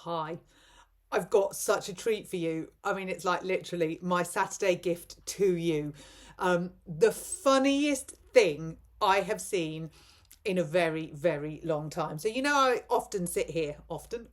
Hi. I've got such a treat for you. I mean, it's like literally my Saturday gift to you. The funniest thing I have seen in a very, very long time. So, I often sit here,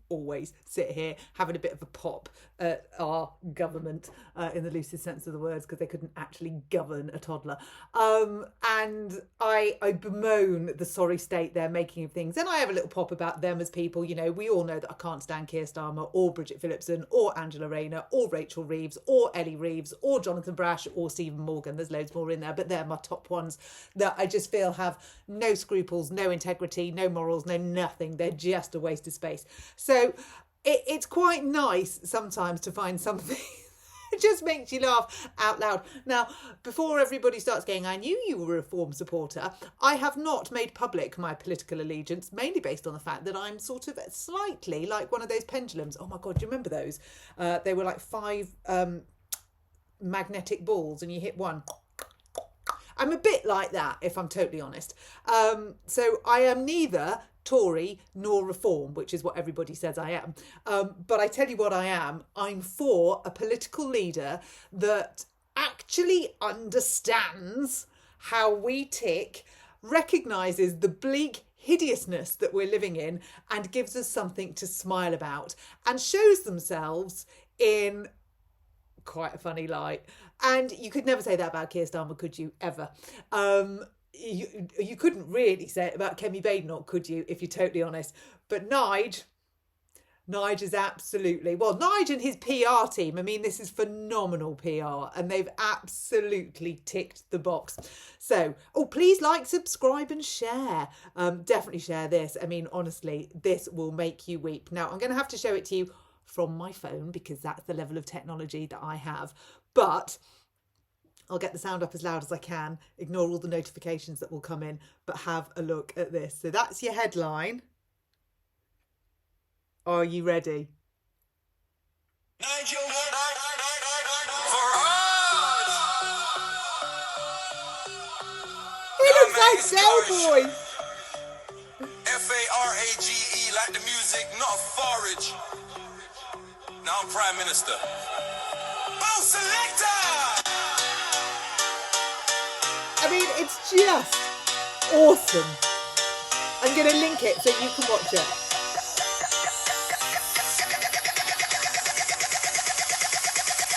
always sit here, having a bit of a pop at our government in the loosest sense of the words, because they couldn't actually govern a toddler. And I bemoan the sorry state they're making of things. And I have a little pop about them as people. We all know that I can't stand Keir Starmer or Bridget Phillipson or Angela Rayner or Rachel Reeves or Ellie Reeves or Jonathan Brash or Stephen Morgan. There's loads more in there, but they're my top ones that I just feel have no scruples, no integrity, no morals, no nothing. They're just a waste of space. So it's quite nice sometimes to find something it just makes you laugh out loud. Now, before everybody starts going, I knew you were a Reform supporter, I have not made public my political allegiance, mainly based on the fact that I'm sort of slightly like one of those pendulums. Oh my God, do you remember those? They were like five magnetic balls and you hit one. I'm a bit like that, if I'm totally honest. So I am neither Tory nor Reform, which is what everybody says I am. But I tell you what I am. I'm for a political leader that actually understands how we tick, recognises the bleak hideousness that we're living in and gives us something to smile about and shows themselves in quite a funny light. And you could never say that about Keir Starmer, could you, ever? You couldn't really say it about Kemi Badenoch, could you, if you're totally honest? But Nige is absolutely... Well, Nige and his PR team, I mean, this is phenomenal PR, and they've absolutely ticked the box. So, please like, subscribe and share. Definitely share this. I mean, honestly, this will make you weep. Now, I'm going to have to show it to you from my phone because that's the level of technology that I have. But I'll get the sound up as loud as I can, ignore all the notifications that will come in, but have a look at this. So that's your headline. Are you ready? Nigel Farage! He looks like Cowboy! Farage, like the music, not Farage. Now I'm Prime Minister. Oh, selector! I mean, it's just awesome. I'm going to link it so you can watch it.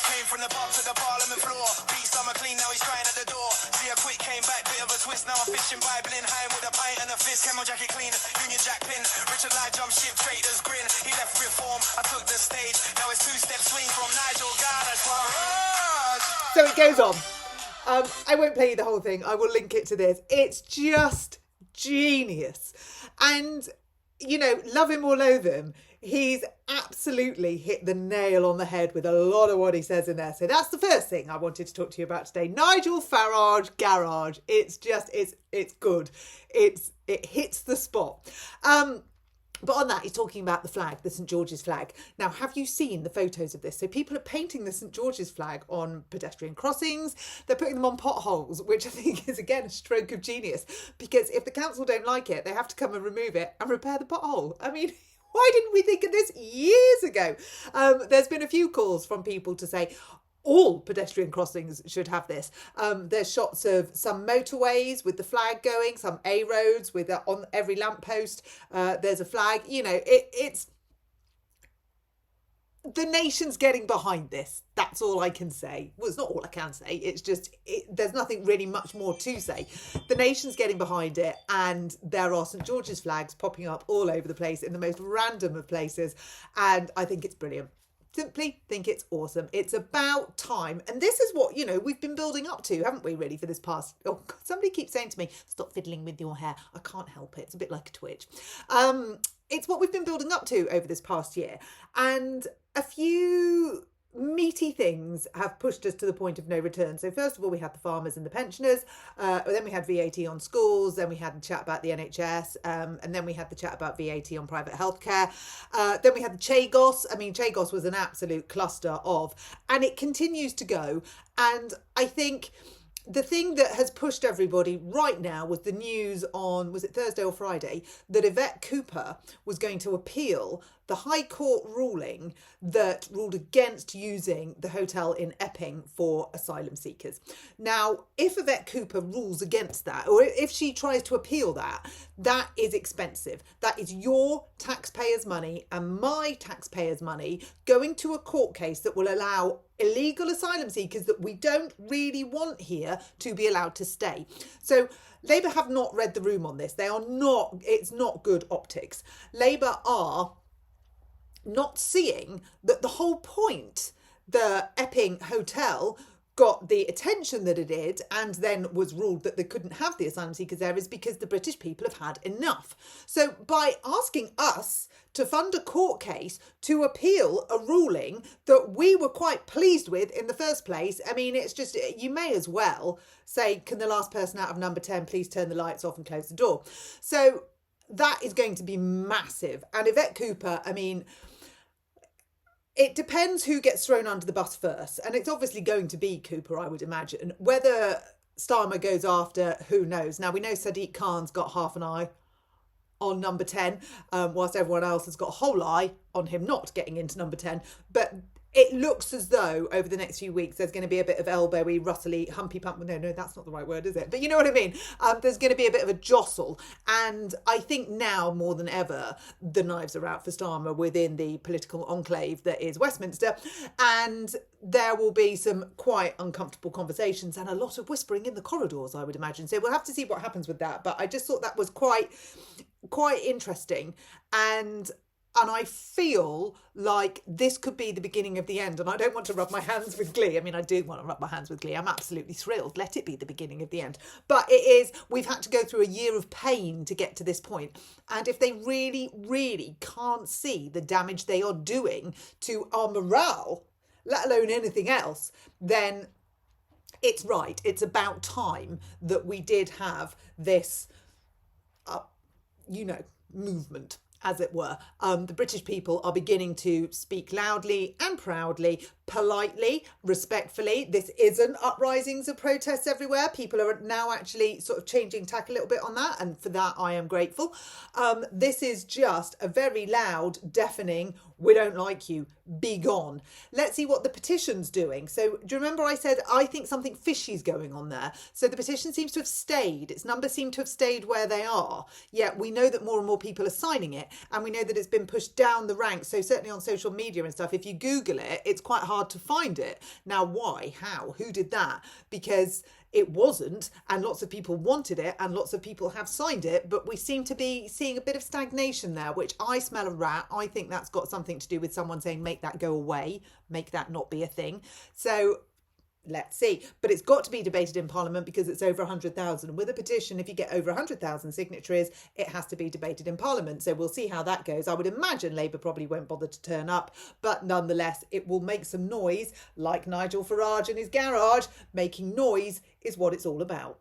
Came from the pub to the parliament floor. Beat summer clean, now he's crying at the door. See a quick, came back, bit of a twist. Now I'm fishing, Bibling, high with a pint and a fist. Camo jacket clean, Union Jack pin. Richard Lai jump ship, traitors grin. He left Reform, I took the stage. Now it's two-step swing from Nigel Farage. So it goes on. I won't play you the whole thing. I will link it to this. It's just genius. And, love him or loathe him, he's absolutely hit the nail on the head with a lot of what he says in there. So that's the first thing I wanted to talk to you about today. Nigel Farage Garage. It's good. It hits the spot. But on that, he's talking about the flag, the St George's flag. Now, have you seen the photos of this? So people are painting the St George's flag on pedestrian crossings. They're putting them on potholes, which I think is, again, a stroke of genius. Because if the council don't like it, they have to come and remove it and repair the pothole. I mean... Why didn't we think of this years ago? There's been a few calls from people to say all pedestrian crossings should have this. There's shots of some motorways with the flag going, some A roads with on every lamppost. There's a flag. It's the nation's getting behind this. That's all I can say. Well, it's not all I can say. It's just, there's nothing really much more to say. The nation's getting behind it, and there are St George's flags popping up all over the place in the most random of places. And I think it's brilliant. Simply think it's awesome. It's about time. And this is what, we've been building up to, haven't we, really, for this past... Oh, God, somebody keeps saying to me, stop fiddling with your hair. I can't help it. It's a bit like a twitch. It's what we've been building up to over this past year. And a few meaty things have pushed us to the point of no return. So first of all, we had the farmers and the pensioners. Then we had VAT on schools. Then we had the chat about the NHS. And then we had the chat about VAT on private healthcare. Then we had the Chagos. I mean, Chagos was an absolute cluster of, and it continues to go. And I think... the thing that has pushed everybody right now was the news on, was it Thursday or Friday, that Yvette Cooper was going to appeal the High Court ruling that ruled against using the hotel in Epping for asylum seekers. Now, if Yvette Cooper rules against that, or if she tries to appeal that, that is expensive. That is your taxpayers' money and my taxpayers' money going to a court case that will allow illegal asylum seekers that we don't really want here to be allowed to stay. So Labour have not read the room on this. It's not good optics. Labour are not seeing that the whole point the Epping Hotel got the attention that it did and then was ruled that they couldn't have the asylum seekers there is because the British people have had enough. So by asking us to fund a court case to appeal a ruling that we were quite pleased with in the first place, I mean, it's just, you may as well say, can the last person out of number 10 please turn the lights off and close the door? So that is going to be massive. And Yvette Cooper, I mean, it depends who gets thrown under the bus first. And it's obviously going to be Cooper, I would imagine. Whether Starmer goes after, who knows? Now, we know Sadiq Khan's got half an eye on number 10, whilst everyone else has got a whole eye on him not getting into number 10. But it looks as though over the next few weeks there's going to be a bit of elbowy, rustly, humpy pump. No, that's not the right word, is it? But you know what I mean? There's going to be a bit of a jostle. And I think now more than ever, the knives are out for Starmer within the political enclave that is Westminster. And there will be some quite uncomfortable conversations and a lot of whispering in the corridors, I would imagine. So we'll have to see what happens with that. But I just thought that was quite interesting. And I feel like this could be the beginning of the end. And I don't want to rub my hands with glee. I mean, I do want to rub my hands with glee. I'm absolutely thrilled. Let it be the beginning of the end. But we've had to go through a year of pain to get to this point. And if they really, really can't see the damage they are doing to our morale, let alone anything else, then it's right. It's about time that we did have this, movement, as it were. The British people are beginning to speak loudly and proudly, politely, respectfully. This isn't uprisings of protests everywhere. People are now actually sort of changing tack a little bit on that, and for that I am grateful. This is just a very loud, deafening, we don't like you, be gone. Let's see what the Petition's doing. So do you remember I said I think something fishy's going on there? So the Petition seems to have stayed. Its numbers seem to have stayed where they are. Yet we know that more and more people are signing it, and we know that it's been pushed down the ranks. So certainly on social media and stuff, if you Google it, it's quite hard to find it. Now, why? How? Who did that? Because it wasn't, and lots of people wanted it, and lots of people have signed it, but we seem to be seeing a bit of stagnation there, which I smell a rat. I think that's got something to do with someone saying, make that go away, make that not be a thing. So let's see. But it's got to be debated in Parliament because it's over 100,000. With a petition, if you get over 100,000 signatories, it has to be debated in Parliament. So we'll see how that goes. I would imagine Labour probably won't bother to turn up, but nonetheless, it will make some noise, like Nigel Farage in his garage. Making noise is what it's all about.